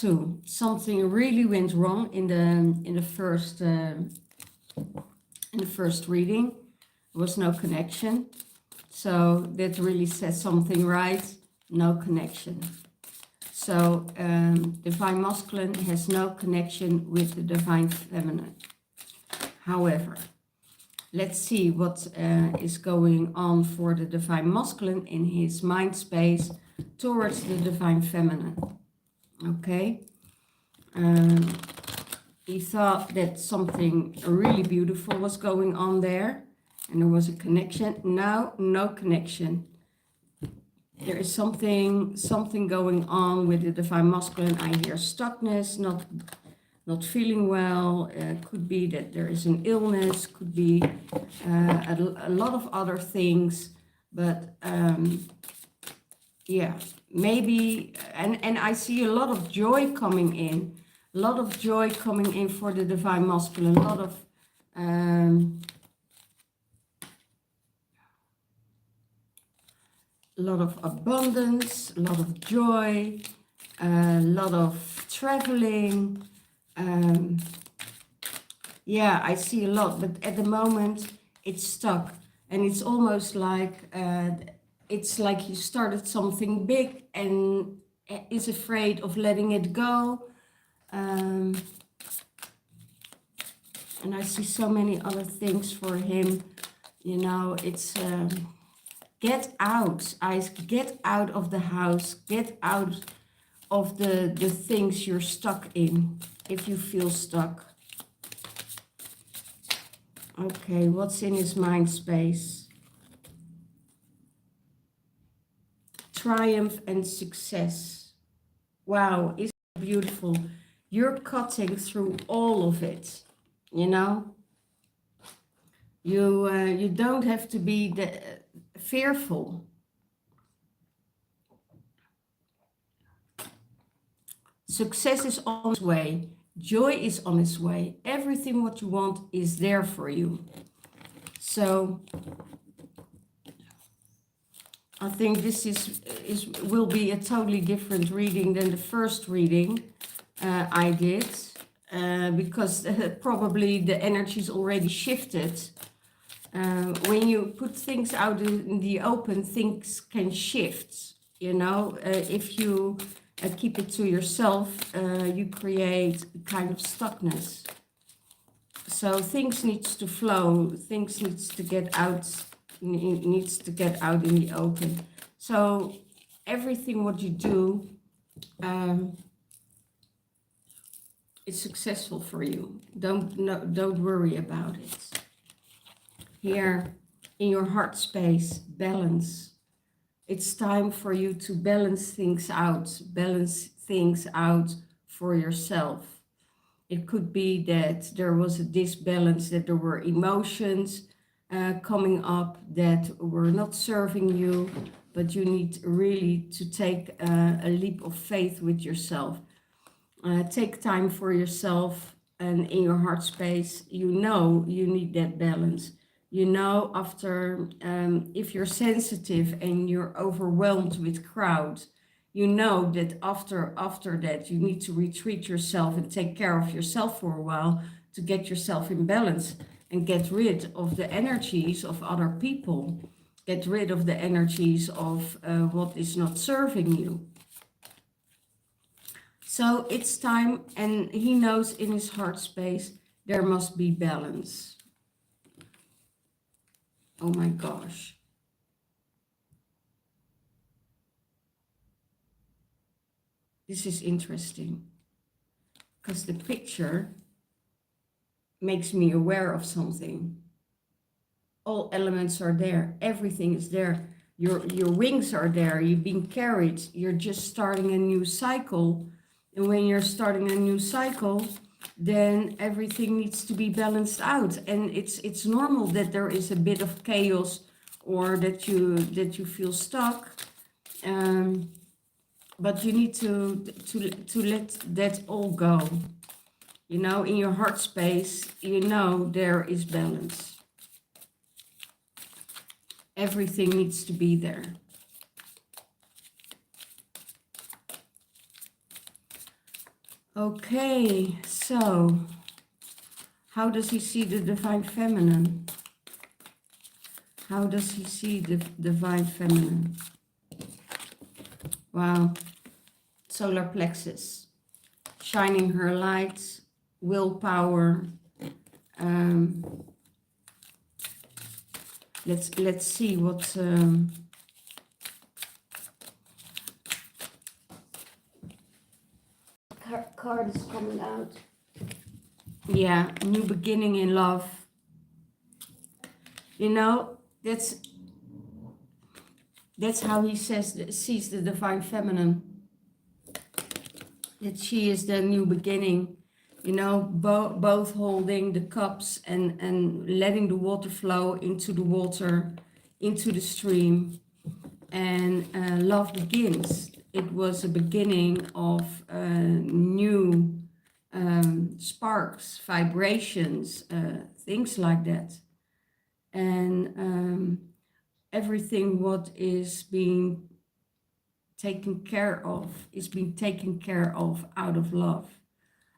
2. Something really went wrong in the first reading. There was no connection. So that really says something right. No connection. So divine masculine has no connection with the divine feminine. However, let's see what is going on for the divine masculine in his mind space towards the divine feminine. Okay. He thought that something really beautiful was going on there and there was a connection. Now, no connection. There is something going on with the divine masculine. I hear stuckness, not feeling well. Could be that there is an illness, could be a lot of other things, but yeah, maybe, and I see a lot of joy coming in, for the divine masculine, a lot of abundance, a lot of joy, a lot of traveling. Yeah, I see a lot, but at the moment it's stuck, and it's almost like it's like you started something big and is afraid of letting it go. And I see so many other things for him. You know, it's get out, Ice, get out of the house, get out of the things you're stuck in, if you feel stuck. Okay, what's in his mind space? Triumph and success. Wow, isn't it beautiful? You're cutting through all of it, you know? You don't have to be fearful. Success is on its way. Joy is on its way. Everything what you want is there for you. So I think this will be a totally different reading than the first reading I did, because probably the energy's already shifted. When you put things out in the open, things can shift. You know, if you keep it to yourself, you create a kind of stuckness. So things needs to flow, things needs to get out in the open. So everything what you do is successful for you. Don't worry about it. Here in your heart space, balance. It's time for you to balance things out for yourself. It could be that there was a disbalance, that there were emotions coming up that were not serving you, but you need really to take a leap of faith with yourself. Take time for yourself, and in your heart space, you know you need that balance. You know, after, if you're sensitive and you're overwhelmed with crowds, you know that after that, you need to retreat yourself and take care of yourself for a while to get yourself in balance and get rid of the energies of other people, get rid of the energies of what is not serving you. So it's time, and he knows in his heart space, there must be balance. Oh my gosh. This is interesting because the picture makes me aware of something. All elements are there. Everything is there. Your wings are there. You've been carried. You're just starting a new cycle. And when you're starting a new cycle, then everything needs to be balanced out. And it's normal that there is a bit of chaos or that you feel stuck. But you need to let that all go. You know, in your heart space, you know there is balance. Everything needs to be there. Okay, so how does he see the divine feminine? How does he see the divine feminine? Wow, solar plexus, shining her light, willpower. Let's see what card is coming out. Yeah, new beginning in love. You know, that's how he sees the divine feminine. That she is the new beginning. You know, both holding the cups and letting the water flow into the water, into the stream. And love begins. It was a beginning of new sparks, vibrations, things like that. And everything what is being taken care of is being taken care of out of love,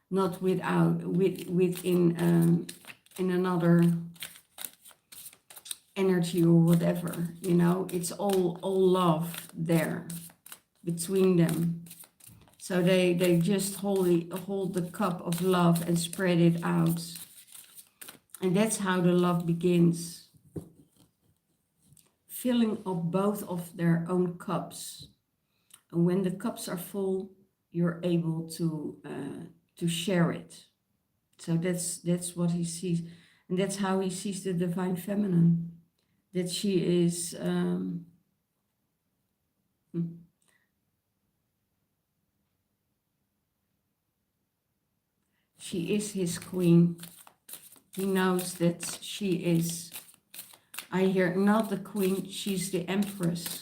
not within in another energy or whatever. You know, it's all love there between them. So they just hold the cup of love and spread it out. And that's how the love begins. Filling up both of their own cups. And when the cups are full, you're able to share it. So that's what he sees. And that's how he sees the divine feminine. That she is she is his queen. He knows that she is. I hear not the queen, she's the empress.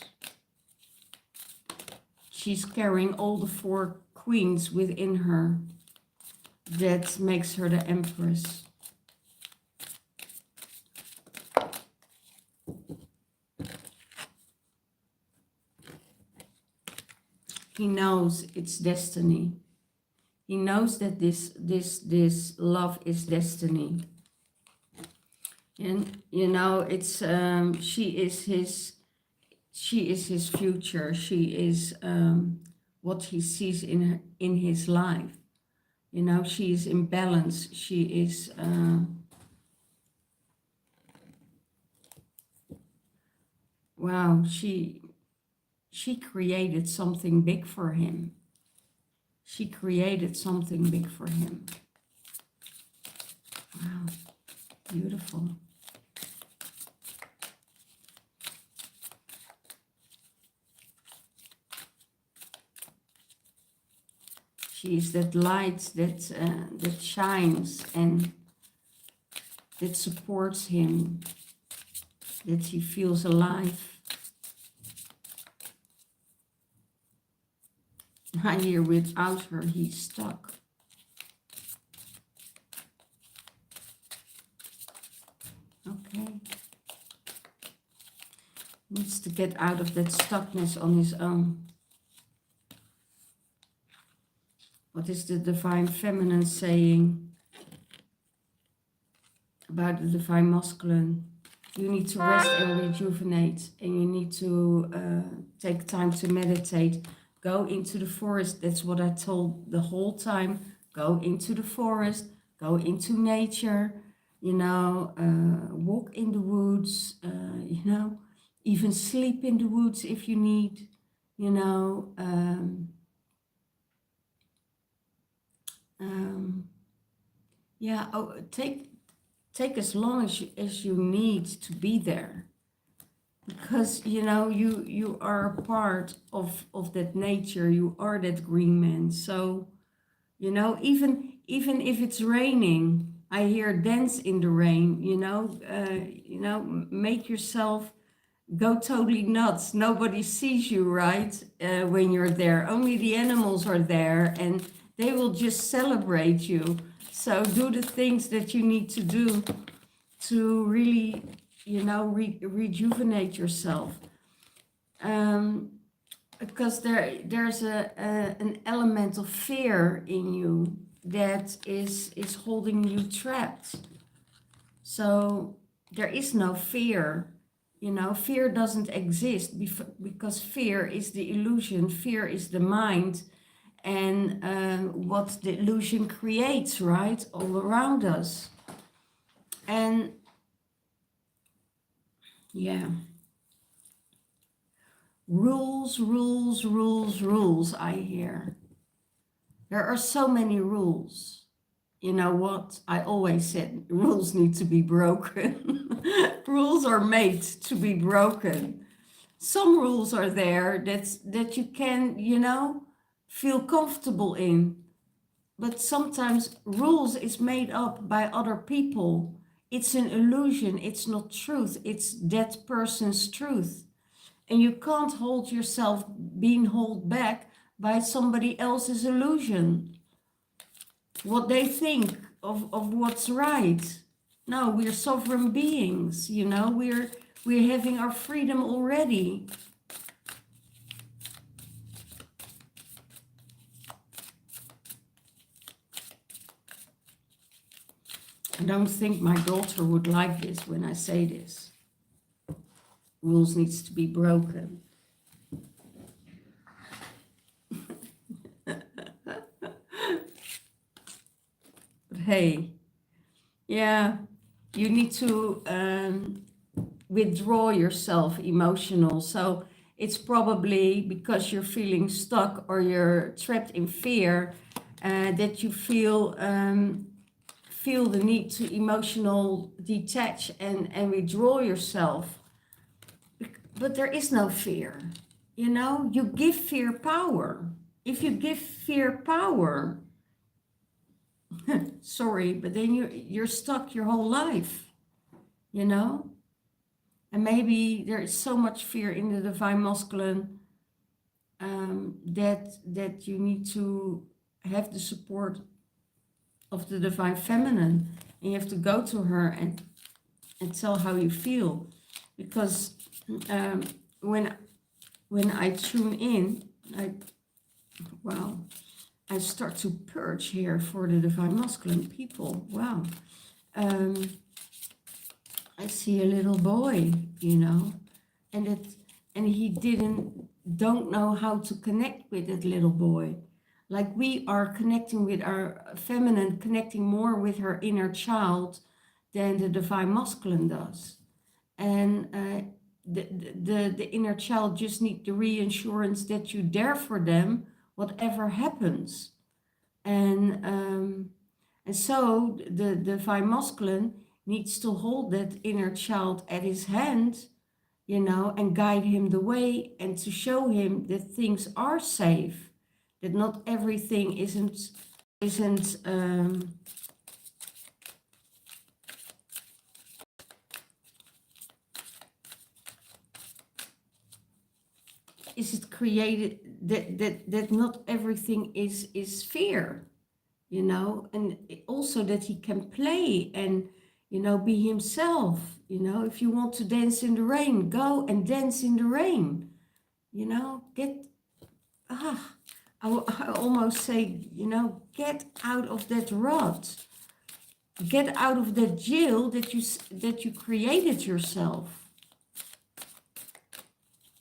She's carrying all the 4 queens within her. That makes her the empress. He knows it's destiny. He knows that this love is destiny. And you know, it's she is his future. She is what he sees in his life. You know, she is in balance. She is wow, she created something big for him. She created something big for him. Wow, beautiful. She is that light that shines and that supports him, that he feels alive. I hear without her, he's stuck. Okay. Needs to get out of that stuckness on his own. What is the divine feminine saying about the divine masculine? You need to rest and rejuvenate, and you need to take time to meditate. Go into the forest. That's what I told the whole time. Go into the forest, go into nature, you know, walk in the woods, you know, even sleep in the woods if you need, you know. Yeah, take as long as you need to be there, because you know you are a part of that nature. You are that green man. So you know, even if it's raining, I hear dance in the rain. You know, make yourself go totally nuts. Nobody sees you, right? When you're there, only the animals are there, and they will just celebrate you. So do the things that you need to do to really, you know, rejuvenate yourself. because there's an element of fear in you that is holding you trapped. So there is no fear. You know, fear doesn't exist because fear is the illusion, fear is the mind, and what the illusion creates, right, all around us. And yeah, rules, rules, rules, rules, I hear. There are so many rules. You know what? I always said rules need to be broken. Rules are made to be broken. Some rules are there that you can, you know, feel comfortable in. But sometimes rules is made up by other people. It's an illusion. It's not truth. It's that person's truth. And you can't hold yourself being held back by somebody else's illusion. What they think of what's right. No, we're sovereign beings, you know, we're having our freedom already. I don't think my daughter would like this when I say this. Rules needs to be broken. But hey, yeah, you need to withdraw yourself emotional. So it's probably because you're feeling stuck or you're trapped in fear that you feel the need to emotional detach and withdraw yourself. But there is no fear, you know, you give fear power. If you give fear power, sorry, but then you're stuck your whole life, you know. And maybe there is so much fear in the divine masculine that you need to have the support of the divine feminine, and you have to go to her and tell how you feel. Because when I tune in, I start to purge here for the divine masculine people. Wow. I see a little boy, you know, and he don't know how to connect with that little boy. Like we are connecting with our feminine, connecting more with her inner child than the divine masculine does. And the inner child just need the reassurance that you're there for them, whatever happens. And so the divine masculine needs to hold that inner child at his hand, you know, and guide him the way, and to show him that things are safe, that not everything isn't is it created, that not everything is fear, you know, and also that he can play and, you know, be himself. You know, if you want to dance in the rain, go and dance in the rain, you know, I almost say, you know, get out of that rut, get out of that jail that you created yourself.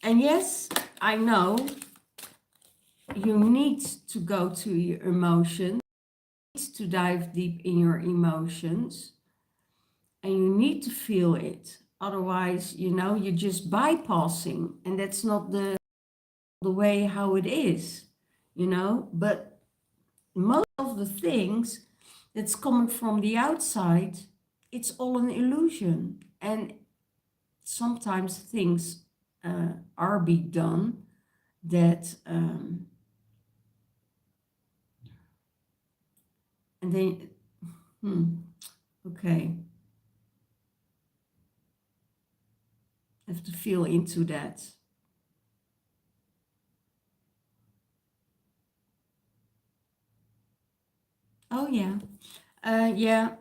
And yes, I know you need to go to your emotions, to dive deep in your emotions, and you need to feel it. Otherwise, you know, you're just bypassing, and that's not the way how it is, you know. But most of the things that's coming from the outside, it's all an illusion. And sometimes things are being done that and then okay, I have to feel into that. Oh yeah, yeah,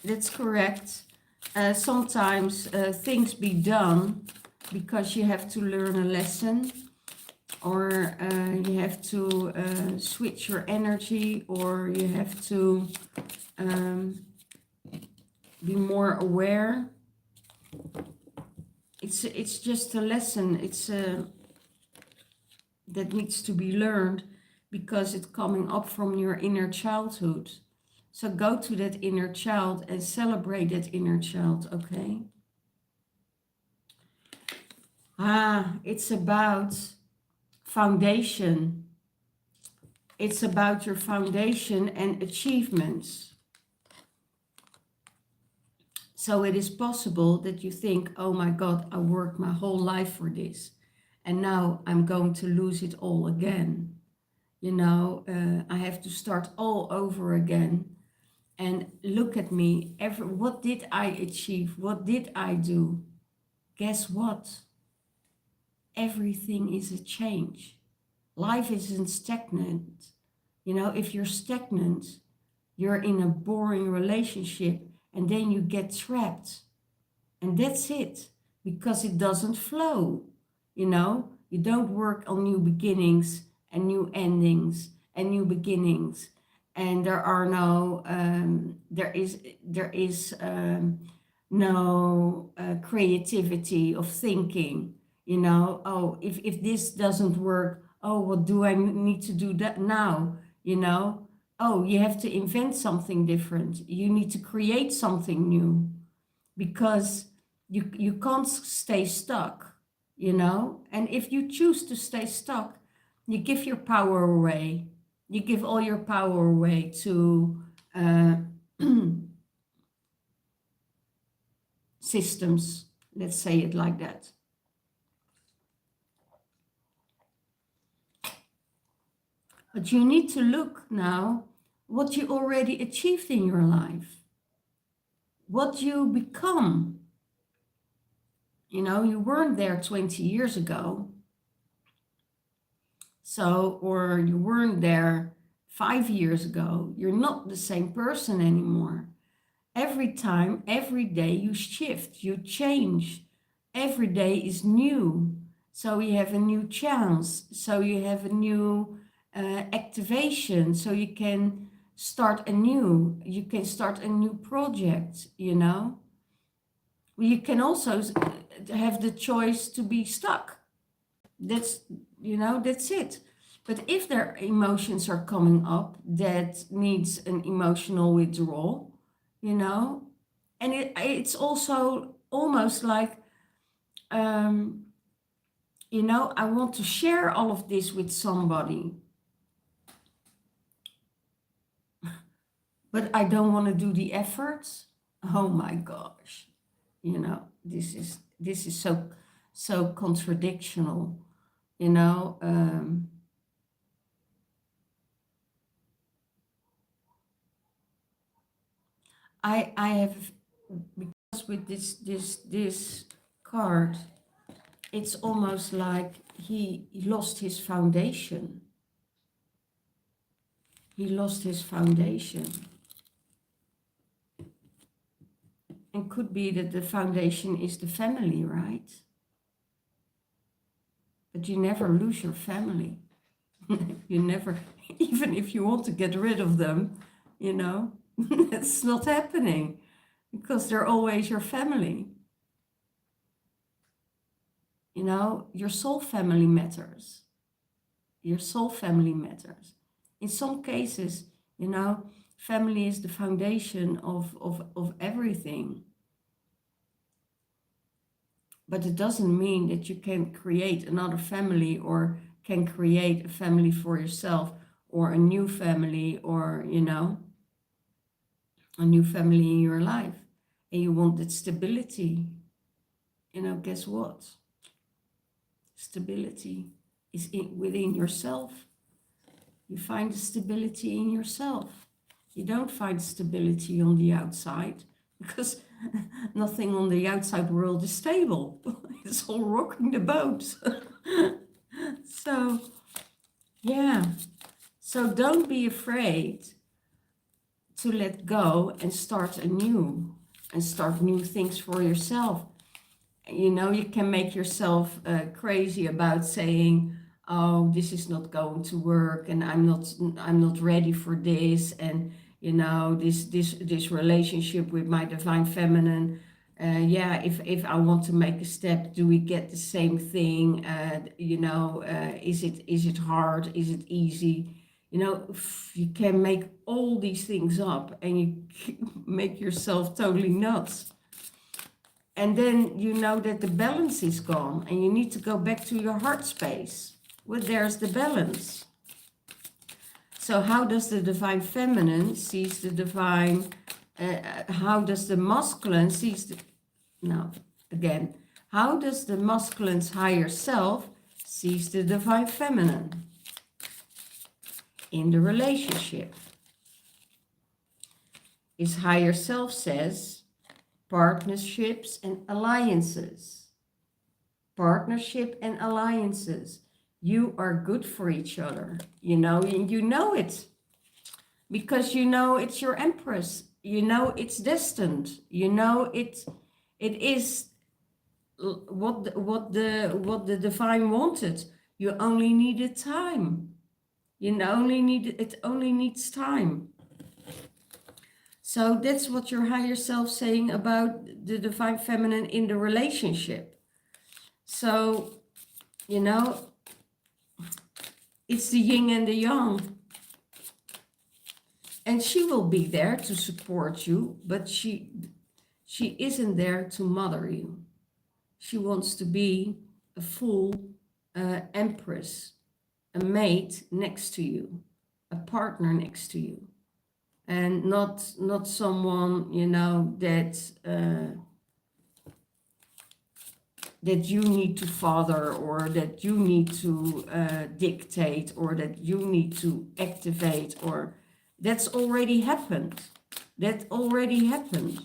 that's correct. Sometimes things be done because you have to learn a lesson, or you have to switch your energy, or you have to be more aware. It's just a lesson. It's that needs to be learned because it's coming up from your inner childhood. So go to that inner child and celebrate that inner child, okay? It's about foundation. It's about your foundation and achievements. So it is possible that you think, oh my God, I worked my whole life for this, and now I'm going to lose it all again. You know, I have to start all over again. And look at me, what did I achieve? What did I do? Guess what? Everything is a change. Life isn't stagnant. You know, if you're stagnant, you're in a boring relationship and then you get trapped. And that's it, because it doesn't flow. You know, you don't work on new beginnings and new endings and new beginnings. And there are no, there is no creativity of thinking. You know, oh, if this doesn't work, oh, what do I need to do that now? You know, oh, you have to invent something different. You need to create something new, because you can't stay stuck, you know. And if you choose to stay stuck, you give your power away. You give all your power away to systems, let's say it like that. But you need to look now what you already achieved in your life, what you become. You know, you weren't there 20 years ago. So, or you weren't there 5 years ago. You're not the same person anymore. Every time, every day you shift, you change. Every day is new. So you have a new chance. So you have a new activation. So you can start anew. You can start a new project, you know. You can also have the choice to be stuck. That's, you know, that's it. But if there emotions are coming up that needs an emotional withdrawal, you know, and it's also almost like, you know, I want to share all of this with somebody, but I don't want to do the efforts. Oh my gosh, you know, this is so contradictional, you know. I have, because with this card, it's almost like he lost his foundation. He lost his foundation. And could be that the foundation is the family, right? But you never lose your family. You never, even if you want to get rid of them, you know, it's not happening, because they're always your family. You know, your soul family matters. Your soul family matters. In some cases, you know, family is the foundation of everything. But it doesn't mean that you can create another family, or can create a family for yourself, or a new family, or, you know, a new family in your life. And you want that stability. You know, guess what? Stability is within yourself. You find the stability in yourself. You don't find stability on the outside, because nothing on the outside world is stable. It's all rocking the boat. So, yeah. So don't be afraid to let go and start anew, and start new things for yourself. You know, you can make yourself crazy about saying, oh, this is not going to work, and I'm not ready for this, and you know, this relationship with my divine feminine, yeah, if I want to make a step, do we get the same thing? You know, is it hard? Is it easy? You know, you can make all these things up, and you make yourself totally nuts. And then you know that the balance is gone, and you need to go back to your heart space. Well, there's the balance. So how does the divine feminine sees the divine, how does the masculine sees the, no, again, how does the masculine's higher self sees the divine feminine in the relationship? His higher self says partnerships and alliances. Partnership and alliances. You are good for each other, you know, and you know it because you know it's your empress, you know it's destined, you know it is what the divine wanted. You only needed time. It only needs time. So that's what your higher self saying about the divine feminine in the relationship. So, you know, it's the yin and the yang. And she will be there to support you, but she isn't there to mother you. She wants to be a full empress, a mate next to you, a partner next to you, and not someone, you know, that you need to father, or that you need to dictate, or that you need to activate, or that's already happened. That already happened.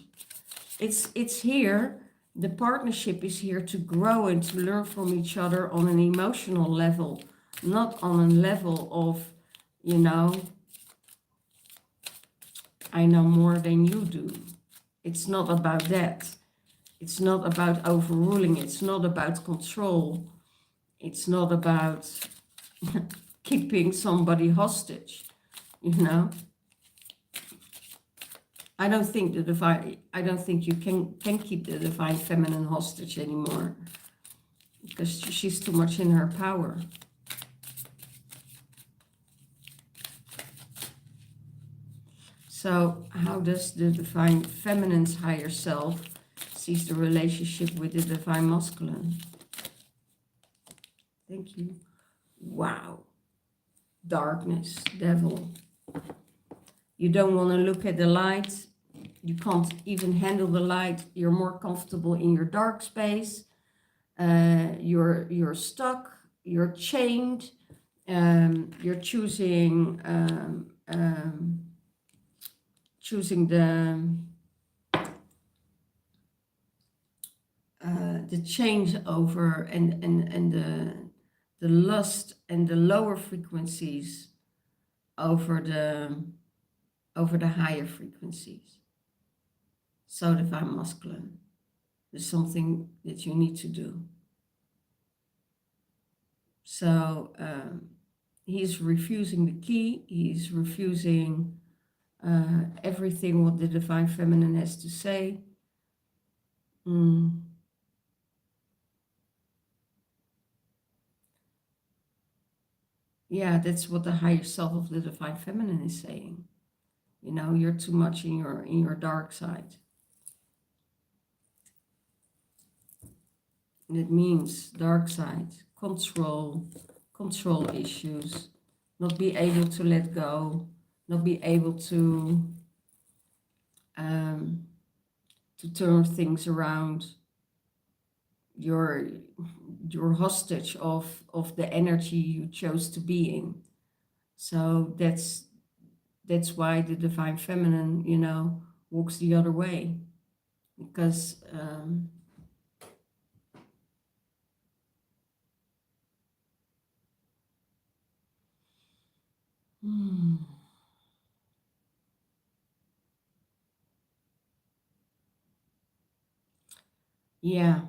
It's here. The partnership is here to grow and to learn from each other on an emotional level, not on a level of, you know, I know more than you do. It's not about that. It's not about overruling. It's not about control. It's not about keeping somebody hostage, you know. I don't think you can keep the divine feminine hostage anymore, because she's too much in her power. So how does the divine feminine's higher self sees the relationship with the divine masculine? Thank you. Wow. Darkness, devil. You don't want to look at the light. You can't even handle the light. You're more comfortable in your dark space. You're stuck. You're chained. You're choosing the changeover and the lust and the lower frequencies over the higher frequencies. So divine masculine, there's something that you need to do. So he's refusing the key. He's refusing everything what the divine feminine has to say. Yeah, that's what the higher self of the divine feminine is saying. You know, you're too much in your dark side. And it means dark side, control issues, not be able to let go, not be able to turn things around. You're hostage of the energy you chose to be in. So that's why the divine feminine, you know, walks the other way, because yeah,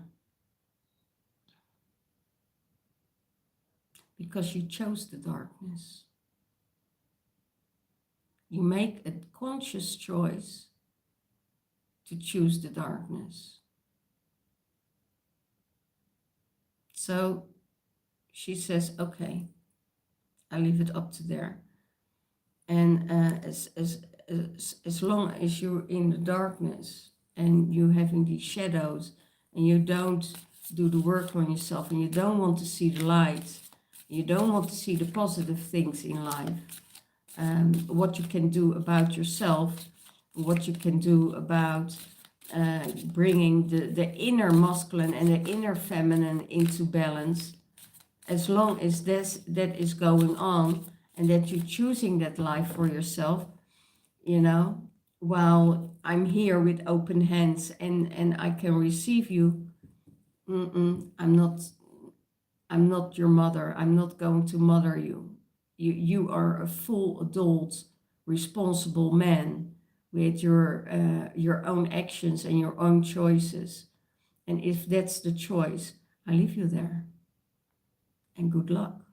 because you chose the darkness. You make a conscious choice to choose the darkness. So she says, okay, I leave it up to there. And as long as you're in the darkness and you're having these shadows and you don't do the work on yourself and you don't want to see the light, you don't want to see the positive things in life, what you can do about yourself, what you can do about bringing the inner masculine and the inner feminine into balance, as long as that is going on and that you're choosing that life for yourself, you know, while I'm here with open hands and I can receive you, I'm not your mother. I'm not going to mother you. You are a full adult, responsible man with your own actions and your own choices. And if that's the choice, I leave you there. And good luck.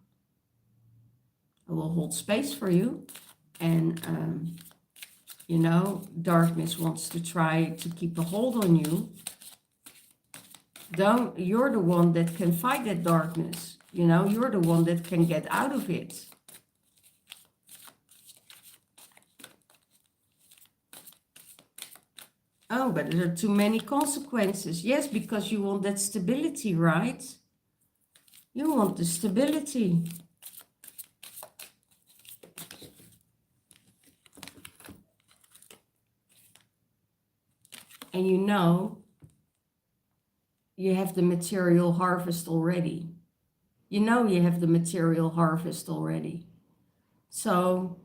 I will hold space for you. And, you know, darkness wants to try to keep a hold on you. You're the one that can fight that darkness. You know, you're the one that can get out of it. Oh, but there are too many consequences. Yes, because you want that stability, right? You want the stability. And you know, you have the material harvest already. You know you have the material harvest already. So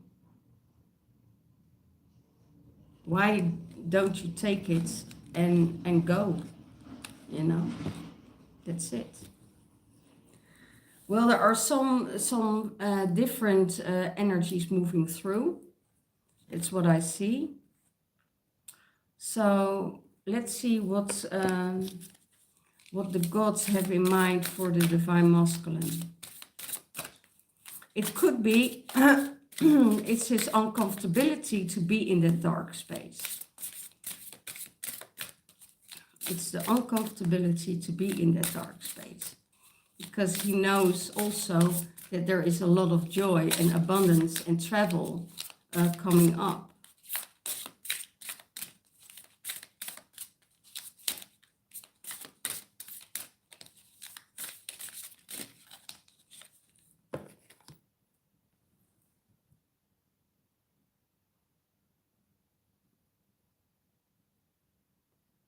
why don't you take it and go? You know, that's it. Well, there are some different energies moving through. That's what I see. So let's see what the gods have in mind for the divine masculine. It could be it's his uncomfortability to be in that dark space. It's the uncomfortability to be in that dark space. Because he knows also that there is a lot of joy and abundance and travel coming up.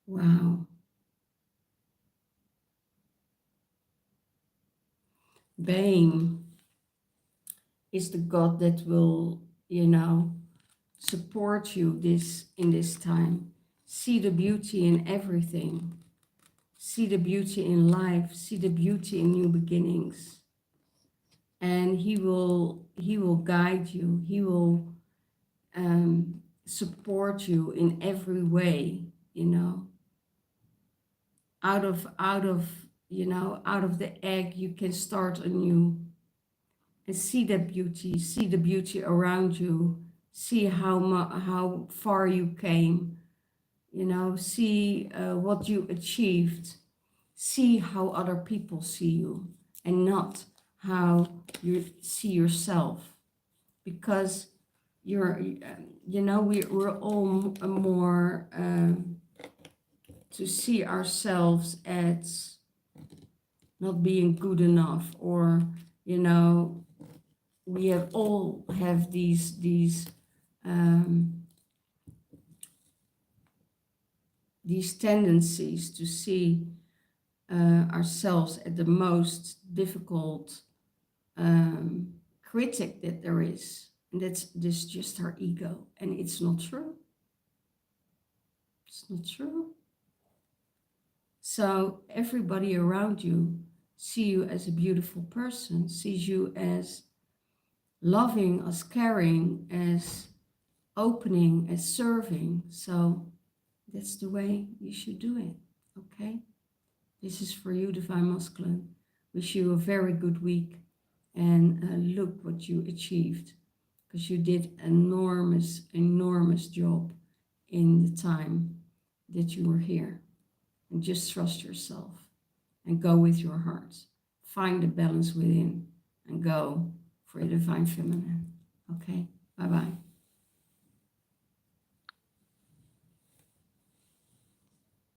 Wow. Bane is the God that will, you know, support you in this time. See the beauty in everything. See the beauty in life. See the beauty in new beginnings. And he will guide you. He will support you in every way, you know. Out of the egg, you can start anew. And see that beauty, see the beauty around you, see how far you came, you know, see what you achieved, see how other people see you and not how you see yourself. Because we're all more to see ourselves as not being good enough, or, you know, we all have these tendencies to see ourselves as the most difficult critic that there is. And that's just our ego. And it's not true. It's not true. So everybody around you sees you as a beautiful person, sees you as loving, as caring, as opening, as serving. So that's the way you should do it, okay? This is for you, Divine Masculine. Wish you a very good week and look what you achieved, because you did enormous, enormous job in the time that you were here. And just trust yourself and go with your heart. Find the balance within and go for your divine feminine. Okay, bye-bye.